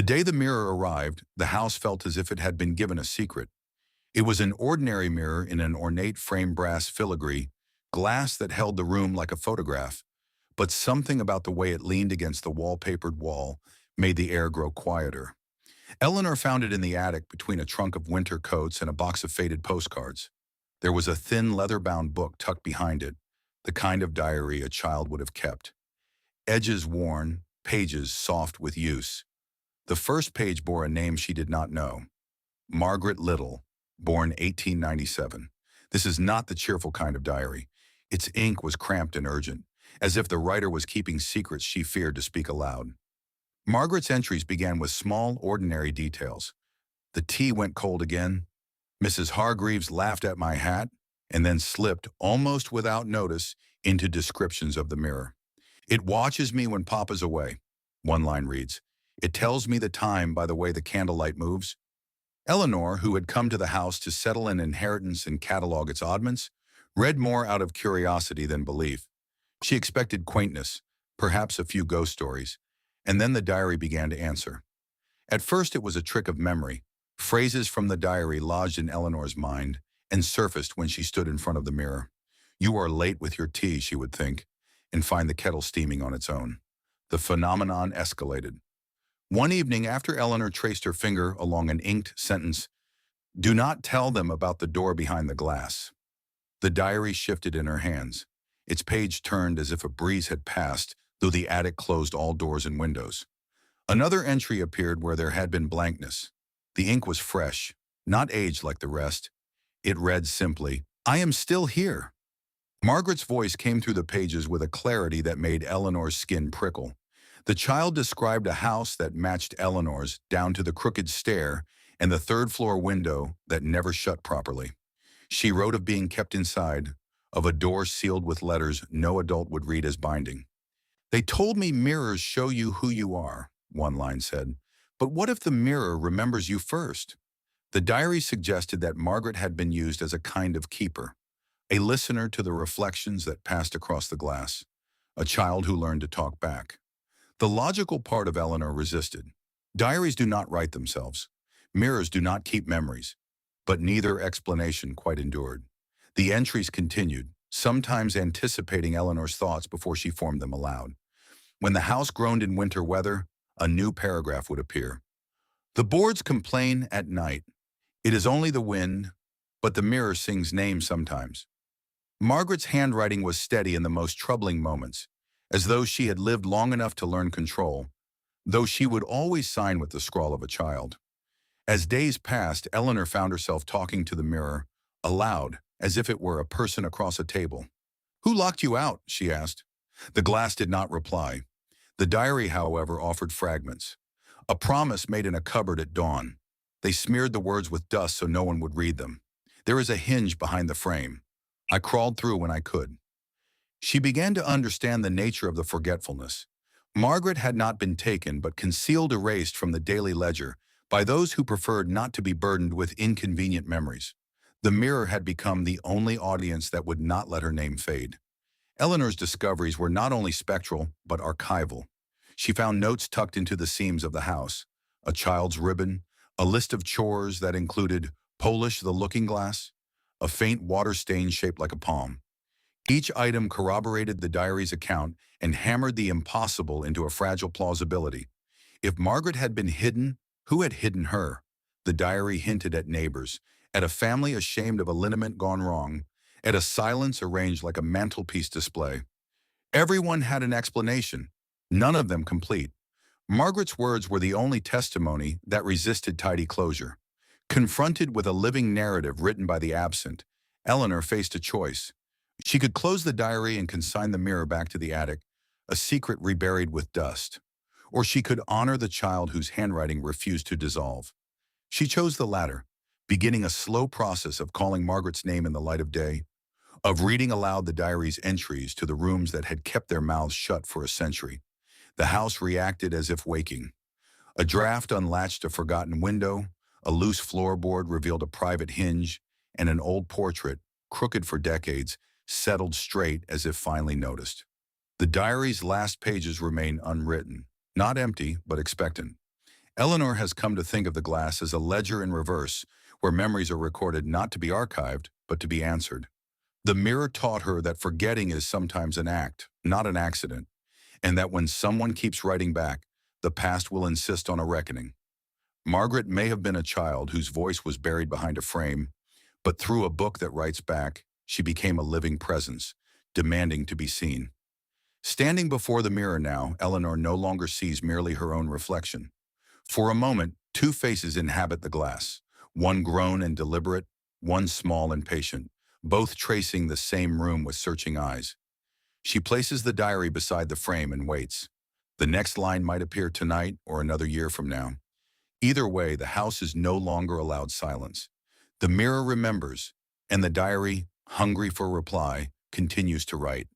The day the mirror arrived, the house felt as if it had been given a secret. It was an ordinary mirror in an ornate framed brass filigree, glass that held the room like a photograph, but something about the way it leaned against the wallpapered wall made the air grow quieter. Eleanor found it in the attic between a trunk of winter coats and a box of faded postcards. There was a thin leather-bound book tucked behind it, the kind of diary a child would have kept. Edges worn, pages soft with use. The first page bore a name she did not know. Margaret Liddell, born 1897. This is not the cheerful kind of diary. Its ink was cramped and urgent, as if the writer was keeping secrets she feared to speak aloud. Margaret's entries began with small, ordinary details. The tea went cold again. Mrs. Hargreaves laughed at my hat, and then slipped, almost without notice, into descriptions of the mirror. It watches me when Papa's away, one line reads. It tells me the time by the way the candlelight moves. Eleanor, who had come to the house to settle an inheritance and catalog its oddments, read more out of curiosity than belief. She expected quaintness, perhaps a few ghost stories, and then the diary began to answer. At first it was a trick of memory. Phrases from the diary lodged in Eleanor's mind and surfaced when she stood in front of the mirror. You are late with your tea, she would think, and find the kettle steaming on its own. The phenomenon escalated. One evening, after Eleanor traced her finger along an inked sentence, "Do not tell them about the door behind the glass," the diary shifted in her hands. Its page turned as if a breeze had passed, though the attic closed all doors and windows. Another entry appeared where there had been blankness. The ink was fresh, not aged like the rest. It read simply, "I am still here." Margaret's voice came through the pages with a clarity that made Eleanor's skin prickle. The child described a house that matched Eleanor's down to the crooked stair and the third-floor window that never shut properly. She wrote of being kept inside, of a door sealed with letters no adult would read as binding. They told me mirrors show you who you are, one line said. But what if the mirror remembers you first? The diary suggested that Margaret had been used as a kind of keeper, a listener to the reflections that passed across the glass, a child who learned to talk back. The logical part of Eleanor resisted. Diaries do not write themselves. Mirrors do not keep memories. But neither explanation quite endured. The entries continued, sometimes anticipating Eleanor's thoughts before she formed them aloud. When the house groaned in winter weather, a new paragraph would appear. The boards complain at night. It is only the wind, but the mirror sings names sometimes. Margaret's handwriting was steady in the most troubling moments, as though she had lived long enough to learn control, though she would always sign with the scrawl of a child. As days passed, Eleanor found herself talking to the mirror, aloud, as if it were a person across a table. "Who locked you out?" she asked. The glass did not reply. The diary, however, offered fragments. A promise made in a cupboard at dawn. They smeared the words with dust so no one would read them. There is a hinge behind the frame. I crawled through when I could. She began to understand the nature of the forgetfulness. Margaret had not been taken but concealed erased from the daily ledger by those who preferred not to be burdened with inconvenient memories. The mirror had become the only audience that would not let her name fade. Eleanor's discoveries were not only spectral but archival. She found notes tucked into the seams of the house, a child's ribbon, a list of chores that included polish the looking glass, a faint water stain shaped like a palm. Each item corroborated the diary's account and hammered the impossible into a fragile plausibility. If Margaret had been hidden, who had hidden her? The diary hinted at neighbors, at a family ashamed of a liniment gone wrong, at a silence arranged like a mantelpiece display. Everyone had an explanation, none of them complete. Margaret's words were the only testimony that resisted tidy closure. Confronted with a living narrative written by the absent, Eleanor faced a choice. She could close the diary and consign the mirror back to the attic, a secret reburied with dust. Or she could honor the child whose handwriting refused to dissolve. She chose the latter, beginning a slow process of calling Margaret's name in the light of day, of reading aloud the diary's entries to the rooms that had kept their mouths shut for a century. The house reacted as if waking. A draft unlatched a forgotten window, a loose floorboard revealed a private hinge, and an old portrait, crooked for decades, settled straight as if finally noticed. The diary's last pages remain unwritten, not empty, but expectant. Eleanor has come to think of the glass as a ledger in reverse, where memories are recorded not to be archived, but to be answered. The mirror taught her that forgetting is sometimes an act, not an accident, and that when someone keeps writing back, the past will insist on a reckoning. Margaret may have been a child whose voice was buried behind a frame, but through a book that writes back, she became a living presence, demanding to be seen. Standing before the mirror now, Eleanor no longer sees merely her own reflection. For a moment, two faces inhabit the glass, one grown and deliberate, one small and patient, both tracing the same room with searching eyes. She places the diary beside the frame and waits. The next line might appear tonight or another year from now. Either way, the house is no longer allowed silence. The mirror remembers, and the diary, hungry for reply, continues to write.